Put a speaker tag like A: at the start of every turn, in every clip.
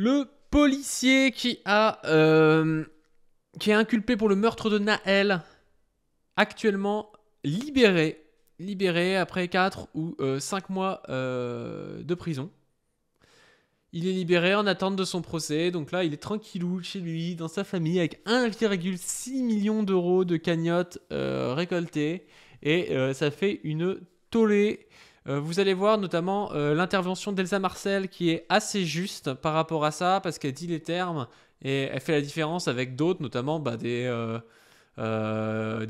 A: Le policier qui est inculpé pour le meurtre de Nahel, actuellement libéré après 4 ou 5 mois de prison. Il est libéré en attente de son procès, donc là il est tranquillou chez lui, dans sa famille, avec 1,6 million d'euros de cagnotte récoltées, et ça fait une tollée. Vous allez voir notamment l'intervention d'Elsa Marcel qui est assez juste par rapport à ça, parce qu'elle dit les termes et elle fait la différence avec d'autres, notamment des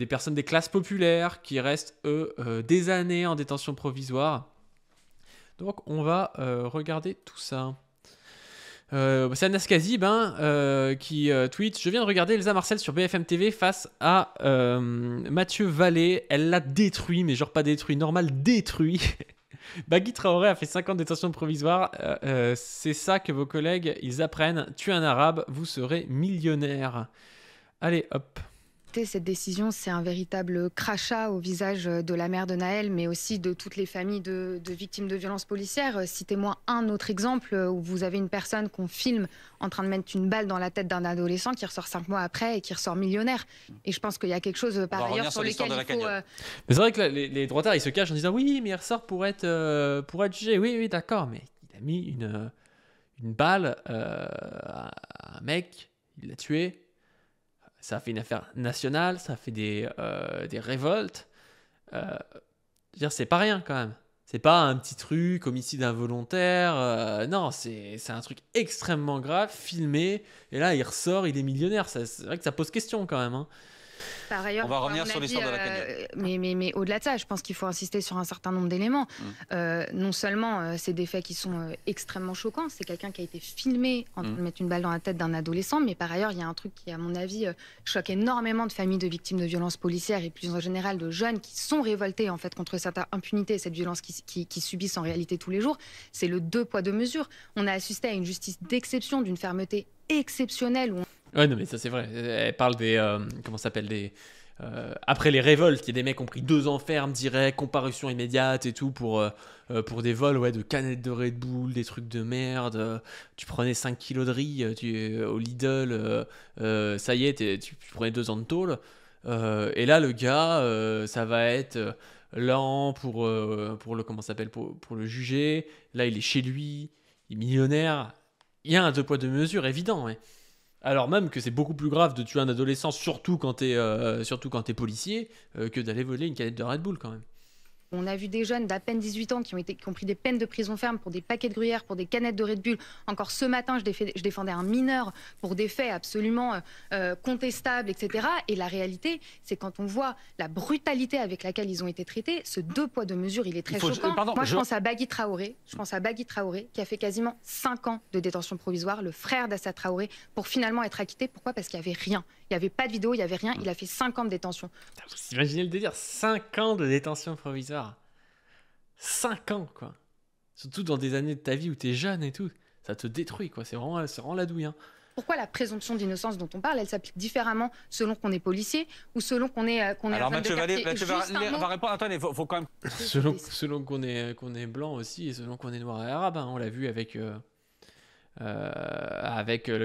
A: personnes des classes populaires qui restent des années en détention provisoire. Donc on va regarder tout ça. C'est Anastasie qui tweet: je viens de regarder Elsa Marcel sur BFM TV face à Mathieu Vallée. Elle l'a détruit, mais genre pas détruit, normal, détruit. Bagui Traoré a fait 5 ans de détention provisoire. C'est ça que vos collègues ils apprennent. Tuez un arabe, vous serez millionnaire. Allez hop.
B: Cette décision, c'est un véritable crachat au visage de la mère de Nahel, mais aussi de toutes les familles de victimes de violences policières. Citez-moi un autre exemple où vous avez une personne qu'on filme en train de mettre une balle dans la tête d'un adolescent qui ressort 5 mois après et qui ressort millionnaire. Et je pense qu'il y a quelque chose par ailleurs sur lequel il faut...
A: Mais c'est vrai que les droitards, ils se cachent en disant oui, mais il ressort pour être jugé. Oui, d'accord, mais il a mis une balle à un mec, il l'a tué. Ça a fait une affaire nationale, ça a fait des révoltes. Je veux dire, c'est pas rien quand même. C'est pas un petit truc, homicide involontaire. Non, c'est un truc extrêmement grave, filmé. Et là, il ressort, il est millionnaire. C'est vrai que ça pose question quand même. Hein.
B: Par ailleurs,
C: on va revenir sur l'histoire de la cagnotte.
B: Mais au-delà de ça, je pense qu'il faut insister sur un certain nombre d'éléments. Non seulement c'est des faits qui sont extrêmement choquants, c'est quelqu'un qui a été filmé en train de mettre une balle dans la tête d'un adolescent, mais par ailleurs, il y a un truc qui, à mon avis, choque énormément de familles de victimes de violences policières et plus en général de jeunes qui sont révoltés en fait contre cette impunité et cette violence qui subissent en réalité tous les jours. C'est le 2 poids 2 mesures. On a assisté à une justice d'exception, d'une fermeté exceptionnelle.
A: Ouais, non, mais ça c'est vrai. Elle parle des. Comment ça s'appelle après les révoltes, il y a des mecs qui ont pris 2 ans ferme, direct, comparution immédiate et tout pour des vols de canettes de Red Bull, des trucs de merde. Tu prenais 5 kilos de riz au Lidl, ça y est, tu prenais 2 ans de tôle. Et là, le gars, ça va être lent pour le. Comment ça s'appelle pour le juger. Là, il est chez lui, il est millionnaire. Il y a un 2 poids 2 mesures évident, ouais. Alors même que c'est beaucoup plus grave de tuer un adolescent, surtout quand t'es policier, que d'aller voler une canette de Red Bull quand même.
B: On a vu des jeunes d'à peine 18 ans qui ont pris des peines de prison ferme pour des paquets de gruyère, pour des canettes de Red Bull. Encore ce matin, je défendais un mineur pour des faits absolument contestables, etc. Et la réalité, c'est quand on voit la brutalité avec laquelle ils ont été traités, ce 2 poids 2 mesures, il est très choquant. Je pense à Bagui Traoré. Je pense à Bagui Traoré qui a fait quasiment 5 ans de détention provisoire, le frère d'Assa Traoré, pour finalement être acquitté. Pourquoi ? Parce qu'il n'y avait rien. Il n'y avait pas de vidéo, il n'y avait rien. Il a fait 5 ans de détention.
A: Vous imaginez le délire, 5 ans de détention provisoire. 5 ans, quoi. Surtout dans des années de ta vie où t'es jeune et tout. Ça te détruit, quoi. C'est vraiment la douille. Hein.
B: Pourquoi la présomption d'innocence dont on parle, elle s'applique différemment selon qu'on est policier ou selon qu'on est
C: Alors Mathieu Vallée va répondre. Attendez, faut quand même...
A: Selon qu'on est blanc aussi et selon qu'on est noir et arabe. Hein. On l'a vu avec le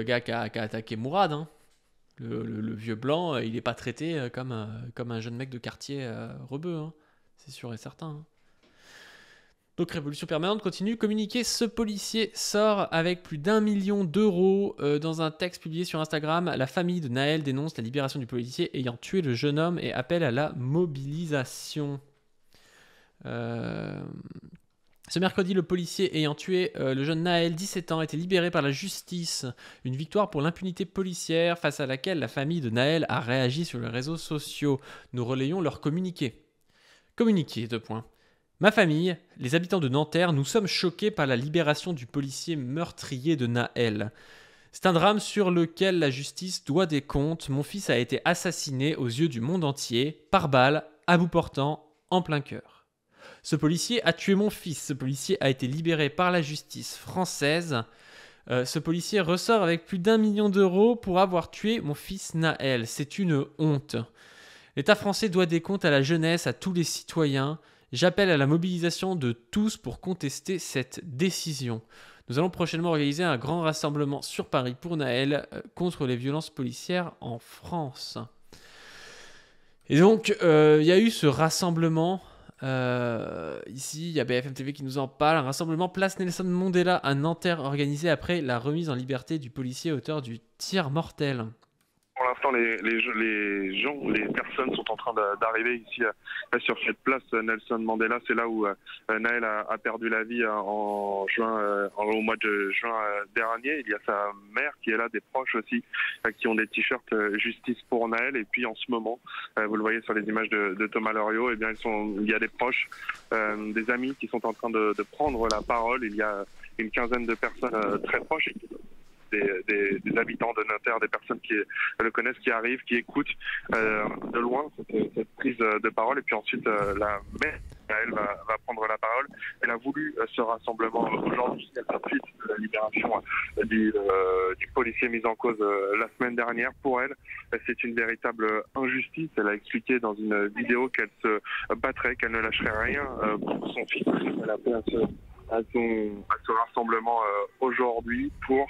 A: gars qui a attaqué Mourad. Hein. Le vieux blanc, il n'est pas traité comme un jeune mec de quartier rebeu. Hein. C'est sûr et certain. Hein. Donc Révolution Permanente continue. Communiqué, ce policier sort avec plus d'1 million d'euros. Dans un texte publié sur Instagram, la famille de Nahel dénonce la libération du policier ayant tué le jeune homme et appelle à la mobilisation. Ce mercredi, le policier ayant tué le jeune Nahel, 17 ans, a été libéré par la justice. Une victoire pour l'impunité policière face à laquelle la famille de Nahel a réagi sur les réseaux sociaux. Nous relayons leur communiqué. Communiqué, 2 points. Ma famille, les habitants de Nanterre, nous sommes choqués par la libération du policier meurtrier de Nahel. C'est un drame sur lequel la justice doit des comptes. Mon fils a été assassiné aux yeux du monde entier, par balle, à bout portant, en plein cœur. Ce policier a tué mon fils. Ce policier a été libéré par la justice française. Ce policier ressort avec plus d'1 million d'euros pour avoir tué mon fils Nahel. C'est une honte. L'État français doit des comptes à la jeunesse, à tous les citoyens. J'appelle à la mobilisation de tous pour contester cette décision. Nous allons prochainement organiser un grand rassemblement sur Paris pour Naël contre les violences policières en France. Et donc, il y a eu ce rassemblement. Ici, il y a BFM TV qui nous en parle. Un rassemblement place Nelson Mandela à Nanterre organisé après la remise en liberté du policier auteur du tir mortel.
D: Pour l'instant, les personnes sont en train d'arriver ici sur cette place Nelson Mandela. C'est là où Naël a perdu la vie au mois de juin dernier. Il y a sa mère qui est là, des proches aussi, qui ont des t-shirts Justice pour Naël. Et puis en ce moment, vous le voyez sur les images de Thomas Loriot, eh bien, il y a des proches, des amis qui sont en train de prendre la parole. Il y a une quinzaine de personnes très proches. Des habitants de Nanterre, des personnes qui le connaissent, qui arrivent, qui écoutent de loin cette prise de parole. Et puis ensuite, la mère, elle va prendre la parole. Elle a voulu ce rassemblement aujourd'hui, à la suite de la libération du policier mis en cause la semaine dernière. Pour elle, c'est une véritable injustice. Elle a expliqué dans une vidéo qu'elle se battrait, qu'elle ne lâcherait rien pour son fils. Elle a appelé à ce rassemblement aujourd'hui pour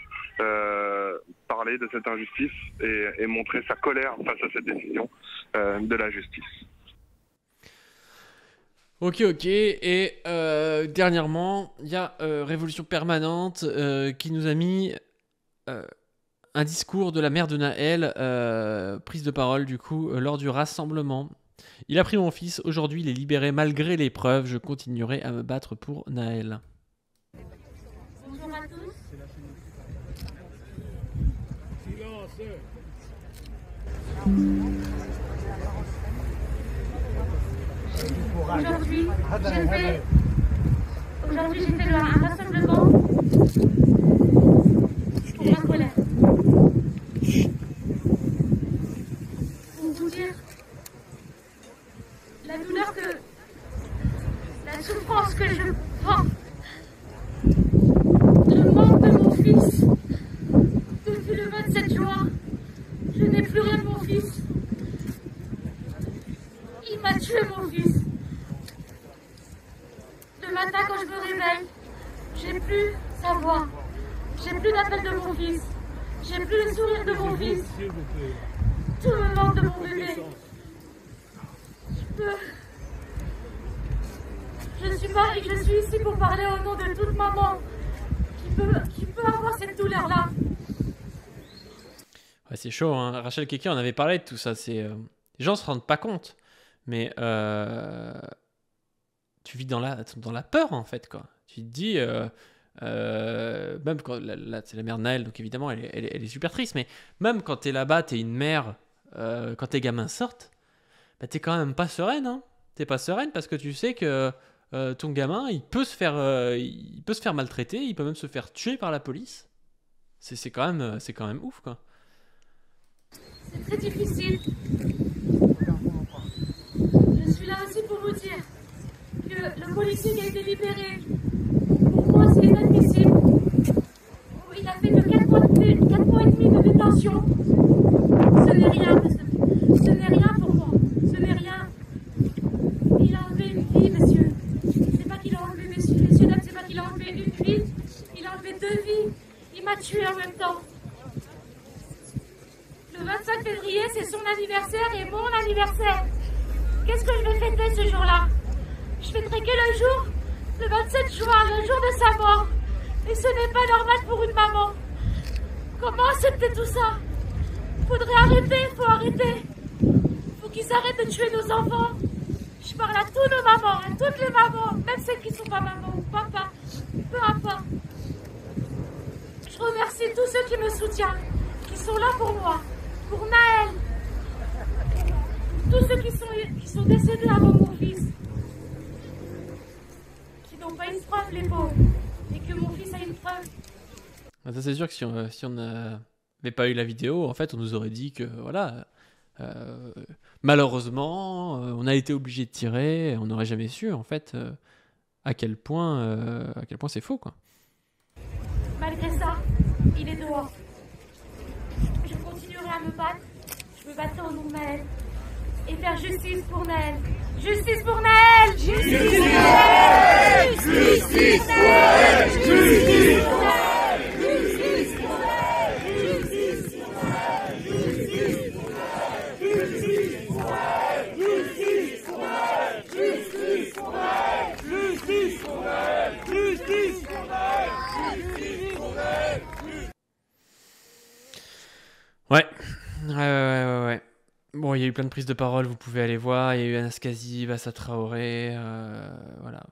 D: parler de cette injustice et montrer sa colère face à cette décision de la justice.
A: Ok. Et dernièrement, il y a Révolution Permanente qui nous a mis un discours de la mère de Naël, prise de parole du coup lors du rassemblement. Il a pris mon fils, aujourd'hui il est libéré malgré l'épreuve, je continuerai à me battre pour Naël.
E: Bonjour à tous. Aujourd'hui, j'ai fait un rassemblement pour ma colère. Pour vous dire la douleur la souffrance que je prends, le manque de mon fils. Depuis le 27 juin, je n'ai plus rien de mon fils. Il m'a tué mon fils. Le matin quand je me réveille, j'ai plus sa voix, j'ai plus l'appel de mon fils, j'ai plus le sourire de mon fils. Tout me manque de mon bébé. Je suis ici pour parler au nom de toute maman qui peut avoir cette douleur-là.
A: Ouais, c'est chaud, hein. Rachel Keke, on avait parlé de tout ça. Les gens se rendent pas compte, mais tu vis dans la peur en fait, quoi. Tu te dis, même quand c'est la mère Naël, donc évidemment elle est super triste, mais même quand t'es là-bas, t'es une mère, quand tes gamins sortent, bah, t'es quand même pas sereine, hein. T'es pas sereine parce que tu sais que ton gamin, il peut se faire maltraiter, il peut même se faire tuer par la police. C'est quand même ouf, quoi.
E: C'est très difficile. Je suis là aussi pour vous dire que le policier qui a été libéré, pour moi c'est inadmissible. Il a fait que 4 mois et demi de détention. Ce n'est rien, ce n'est rien pour moi. Ce n'est rien. Il a enlevé une vie, monsieur. C'est pas qu'il a enlevé, messieurs, dames, c'est pas qu'il a enlevé une vie. Il a enlevé 2 vies. Il m'a tué en même temps. Le 25 février, c'est son anniversaire et mon anniversaire. Qu'est-ce que je vais fêter ce jour-là? Je fêterai que le jour, le 27 juin, le jour de sa mort. Et ce n'est pas normal pour une maman. Comment accepter tout ça? Faudrait arrêter, faut arrêter. Faut qu'ils arrêtent de tuer nos enfants. Je parle à tous nos mamans, à toutes les mamans, même celles qui ne sont pas mamans ou papa, peu importe. Je remercie tous ceux qui me soutiennent, qui sont là pour moi, pour Naël, tous ceux qui sont décédés avant mon fils, qui n'ont pas une preuve, les pauvres, et que mon fils a une preuve.
A: Ça, c'est sûr que si on n'avait pas eu la vidéo, en fait, on nous aurait dit que, voilà, malheureusement, on a été obligé de tirer, on n'aurait jamais su, en fait, à quel point c'est faux, quoi.
E: Malgré ça, il est dehors. Je continuerai à me battre. Je me battrai au nom de Naël. Et faire justice pour Naël. Justice pour Naël! Justice pour Naël! Justice pour Naël! Justice pour Naël!
A: Ouais. Ouais. Bon, il y a eu plein de prises de parole, vous pouvez aller voir. Il y a eu Anas Kazi, Bassa Traoré. Voilà.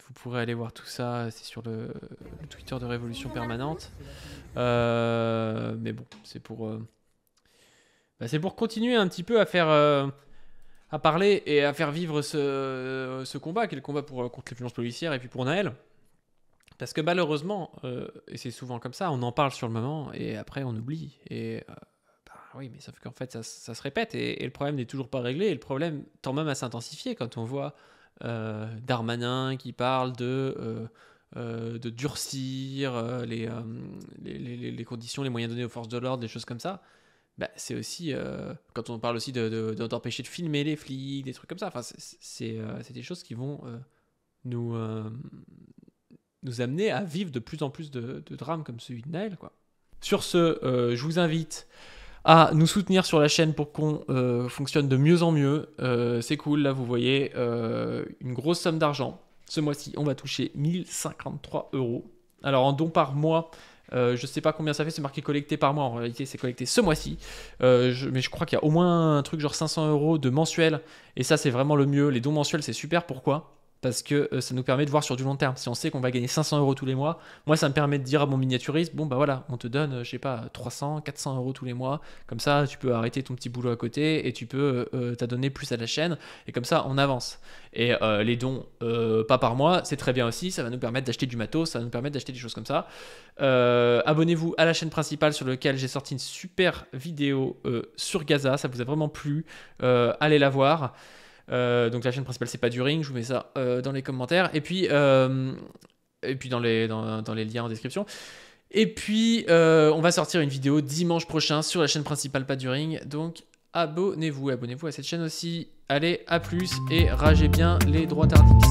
A: Vous pourrez aller voir tout ça. C'est sur le Twitter de Révolution Permanente. Mais bon, c'est pour continuer un petit peu à faire. À parler et à faire vivre ce combat, qui est le combat contre les violences policières et puis pour Nahel. Parce que malheureusement, et c'est souvent comme ça, on en parle sur le moment et après on oublie. Et oui, mais sauf qu'en fait ça se répète et le problème n'est toujours pas réglé. Et le problème tend même à s'intensifier quand on voit Darmanin qui parle de durcir les conditions, les moyens donnés aux forces de l'ordre, des choses comme ça. Bah, c'est aussi, quand on parle aussi d'empêcher de filmer les flics, des trucs comme ça. Enfin, c'est des choses qui vont nous amener à vivre de plus en plus de drames comme celui de Nahel, quoi. Sur ce, je vous invite à nous soutenir sur la chaîne pour qu'on fonctionne de mieux en mieux. C'est cool, là, vous voyez, une grosse somme d'argent. Ce mois-ci, on va toucher 1053 €. Alors, en don par mois, je sais pas combien ça fait, c'est marqué collecté par mois. En réalité, c'est collecté ce mois-ci. Mais je crois qu'il y a au moins un truc genre 500 € de mensuel. Et ça, c'est vraiment le mieux. Les dons mensuels, c'est super. Pourquoi ? Parce que ça nous permet de voir sur du long terme. Si on sait qu'on va gagner 500 € tous les mois, moi ça me permet de dire à mon miniaturiste, bon bah voilà, on te donne, je sais pas, 300, 400 € tous les mois. Comme ça, tu peux arrêter ton petit boulot à côté et tu peux t'adonner plus à la chaîne. Et comme ça, on avance. Et les dons, pas par mois, c'est très bien aussi. Ça va nous permettre d'acheter du matos, ça va nous permettre d'acheter des choses comme ça. Abonnez-vous à la chaîne principale sur laquelle j'ai sorti une super vidéo sur Gaza. Ça vous a vraiment plu. Allez la voir. Donc la chaîne principale, c'est pas du ring, je vous mets ça dans les commentaires et puis dans les liens en description. Et puis on va sortir une vidéo dimanche prochain sur la chaîne principale Pas du ring, donc abonnez-vous à cette chaîne aussi. Allez, à plus et ragez bien les droits tardix.